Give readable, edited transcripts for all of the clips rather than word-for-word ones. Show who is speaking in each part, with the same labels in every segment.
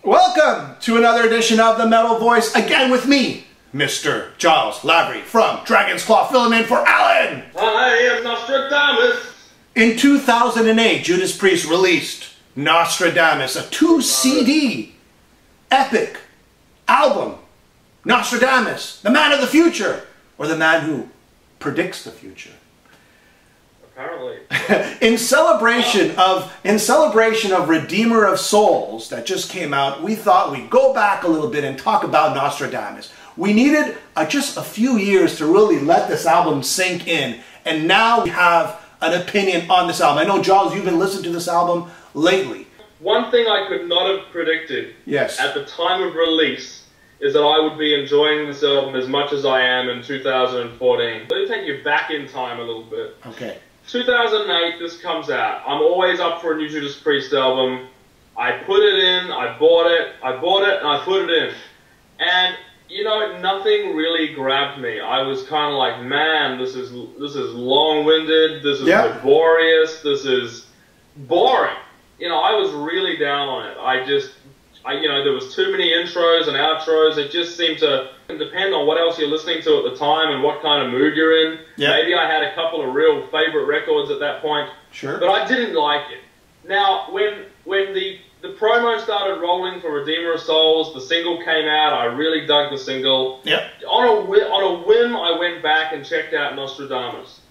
Speaker 1: Welcome to another edition of The Metal Voice, again with me, Mr. Giles Lavery from Dragon's Claw, filling in for Alan.
Speaker 2: I am Nostradamus.
Speaker 1: In 2008, Judas Priest released Nostradamus, a 2-CD epic album. Nostradamus, the man of the future, or the man who predicts the future.
Speaker 2: Apparently.
Speaker 1: In celebration of Redeemer of Souls that just came out, we thought we'd go back a little bit and talk about Nostradamus. We needed just a few years to really let this album sink in, and now we have an opinion on this album. I know, Giles, you've been listening to this album lately.
Speaker 2: One thing I could not have predicted at the time of release is that I would be enjoying this album as much as I am in 2014. Let me take you back in time a little bit.
Speaker 1: Okay.
Speaker 2: 2008, this comes out. I'm always up for a new Judas Priest album. I put it in, I bought it, and I put it in. And, you know, nothing really grabbed me. I was kind of like, man, this is long-winded, this is laborious, this is boring. You know, I was really down on it. You know, there was too many intros and outros. It just seemed to depend on what else you're listening to at the time and what kind of mood you're in. Yep. Maybe I had a couple of real favorite records at that point. Sure. But I didn't like it. Now, when the promo started rolling for Redeemer of Souls, the single came out. I really dug the single. Yep. On a whim, I went back and checked out Nostradamus.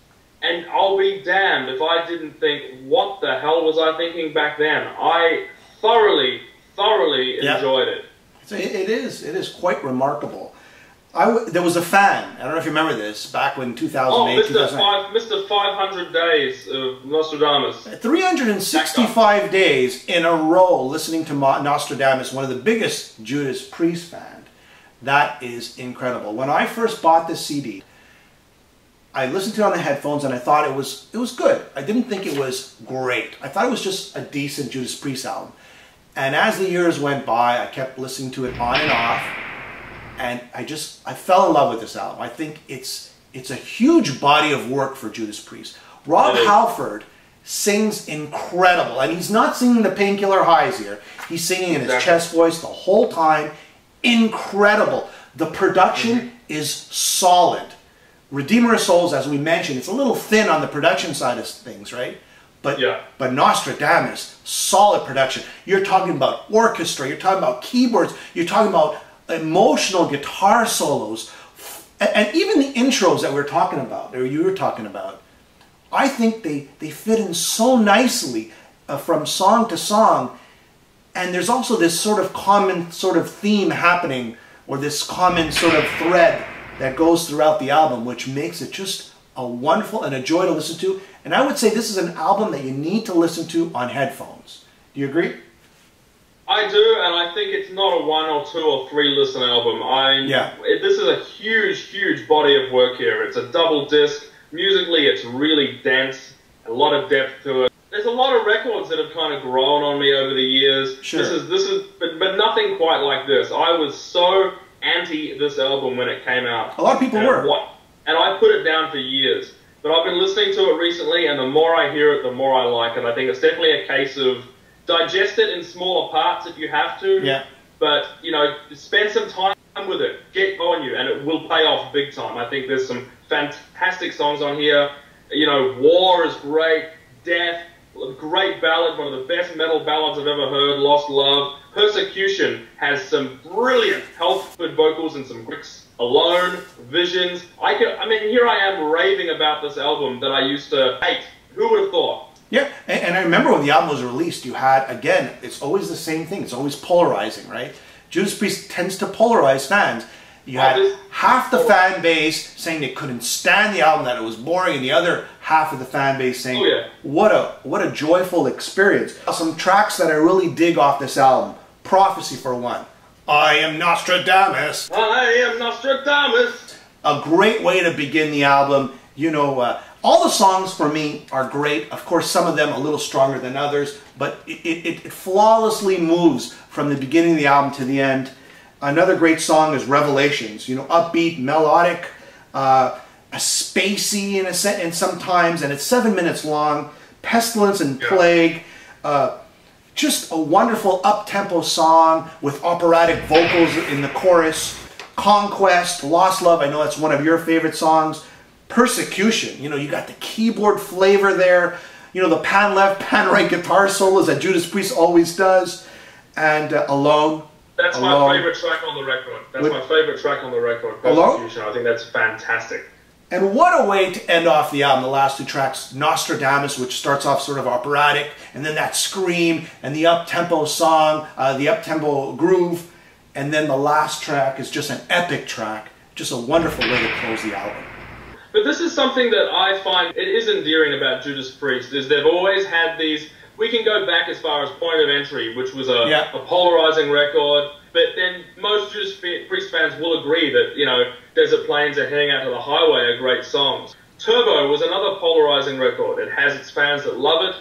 Speaker 2: And I'll be damned if I didn't think, what the hell was I thinking back then? I thoroughly enjoyed it.
Speaker 1: So it is quite remarkable. There was a fan, I don't know if you remember this, back when 2008,
Speaker 2: Mr. 500 Days of Nostradamus.
Speaker 1: 365 days in a row listening to Nostradamus, one of the biggest Judas Priest fans. That is incredible. When I first bought this CD, I listened to it on the headphones and I thought it was good. I didn't think it was great. I thought it was just a decent Judas Priest album. And as the years went by, I kept listening to it on and off, and I fell in love with this album. I think it's a huge body of work for Judas Priest. Rob Halford sings incredible, and he's not singing the Painkiller Highs here. He's singing in his chest voice the whole time. Incredible. The production is solid. Redeemer of Souls, as we mentioned, it's a little thin on the production side of things, right? But Nostradamus, solid production. You're talking about orchestra, you're talking about keyboards, you're talking about emotional guitar solos, and even the intros that we're talking about, or you were talking about. I think they fit in so nicely from song to song, and there's also this sort of common sort of theme happening, or this common sort of thread that goes throughout the album, which makes it just a wonderful and a joy to listen to. And I would say this is an album that you need to listen to on headphones. Do you agree?
Speaker 2: I do, and I think it's not a 1 or 2 or 3 listen album. This is a huge body of work here. It's a double disc. Musically, it's really dense, a lot of depth to it. There's a lot of records that have kind of grown on me over the years. Sure. But nothing quite like this. I was so anti this album when it came out.
Speaker 1: A lot of people were.
Speaker 2: And I put it down for years. But I've been listening to it recently, and the more I hear it, the more I like it. I think it's definitely a case of digest it in smaller parts if you have to. Yeah. But, you know, spend some time with it. Get on you, and it will pay off big time. I think there's some fantastic songs on here. You know, War is great. Death, great ballad, one of the best metal ballads I've ever heard. Lost Love. Persecution has some brilliant Halford vocals and some bricks. Alone, Visions. I mean, here I am raving about this album that I used to hate. Who would have thought?
Speaker 1: Yeah, and I remember when the album was released, you had, again, it's always the same thing. It's always polarizing, right? Judas Priest tends to polarize fans. You had half the fan base saying they couldn't stand the album, that it was boring, and the other half of the fan base saying, what a joyful experience. Some tracks that I really dig off this album. Prophecy, for one. I am Nostradamus.
Speaker 2: I am Nostradamus.
Speaker 1: A great way to begin the album. You know, all the songs for me are great. Of course, some of them a little stronger than others, but it flawlessly moves from the beginning of the album to the end. Another great song is Revelations. You know, upbeat, melodic, spacey in sometimes, and it's 7 minutes long. Pestilence and Plague. Just a wonderful up-tempo song with operatic vocals in the chorus. Conquest, Lost Love, I know that's one of your favorite songs. Persecution, you know, you got the keyboard flavor there. You know, the pan left, pan right guitar solos that Judas Priest always does. And Alone.
Speaker 2: That's my favorite track on the record. That's my favorite track on the record. Persecution. I think that's fantastic.
Speaker 1: And what a way to end off the album, the last two tracks, Nostradamus, which starts off sort of operatic, and then that scream, and the up-tempo song, the up-tempo groove, and then the last track is just an epic track, just a wonderful way to close the album.
Speaker 2: But this is something that I find it is endearing about Judas Priest, is they've always had these, we can go back as far as Point of Entry, which was a polarizing record, but then most Judas Priest fans will agree that, you know, Desert Plains and Heading Out to the Highway are great songs. Turbo was another polarizing record. It has its fans that love it,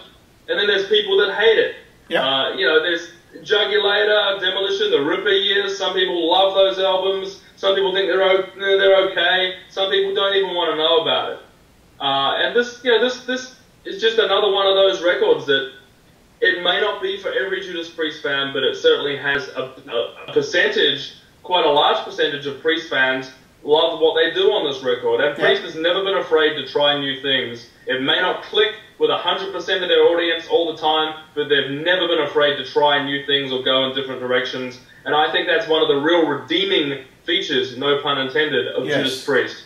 Speaker 2: and then there's people that hate it. You know, there's Jugulator, Demolition, the Ripper Years. Some people love those albums. Some people think they're okay. Some people don't even want to know about it. And this, you know, this is just another one of those records that it may not be for every Judas Priest fan, but it certainly has a percentage, quite a large percentage of Priest fans love what they do on this record. And Priest has never been afraid to try new things. It may not click with 100% of their audience all the time, but they've never been afraid to try new things or go in different directions. And I think that's one of the real redeeming features, no pun intended, of Judas Priest.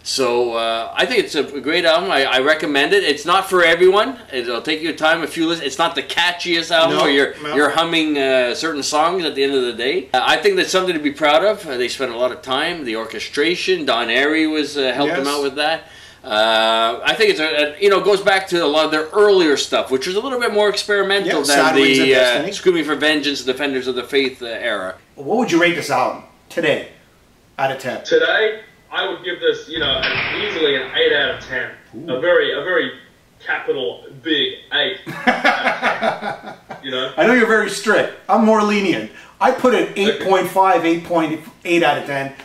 Speaker 3: So I think it's a great album. I recommend it. It's not for everyone. It'll take you time if you listen. It's not the catchiest album where you're humming certain songs at the end of the day. I think that's something to be proud of. They spent a lot of time. The orchestration, Don Airey was helped them out with that. I think it's you know, goes back to a lot of their earlier stuff, which was a little bit more experimental than the Screaming for Vengeance, Defenders of the Faith era.
Speaker 1: What would you rate this album today, out of 10?
Speaker 2: Today, I would give this, you know, easily an 8 out of 10. Ooh. A very capital big 8 out of 10. You know?
Speaker 1: I know you're very strict. I'm more lenient. I put it 8.5, 8.8 out of 10.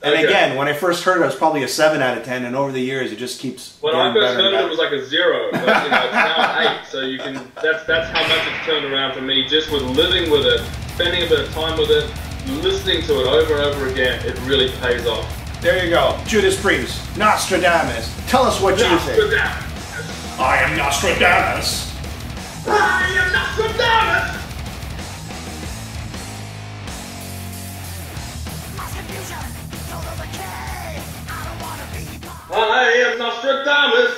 Speaker 1: And again, when I first heard it, it was probably a 7 out of 10, and over the years, it just keeps
Speaker 2: When I first heard it, it was like a 0, but you know, it's now an 8, so you can, that's how much it's turned around for me, just with living with it, spending a bit of time with it, listening to it over and over again, it really pays off.
Speaker 1: There you go. Judas Priest, Nostradamus. Tell us what you think. I am Nostradamus.
Speaker 2: I am Nostradamus. I am Nostradamus.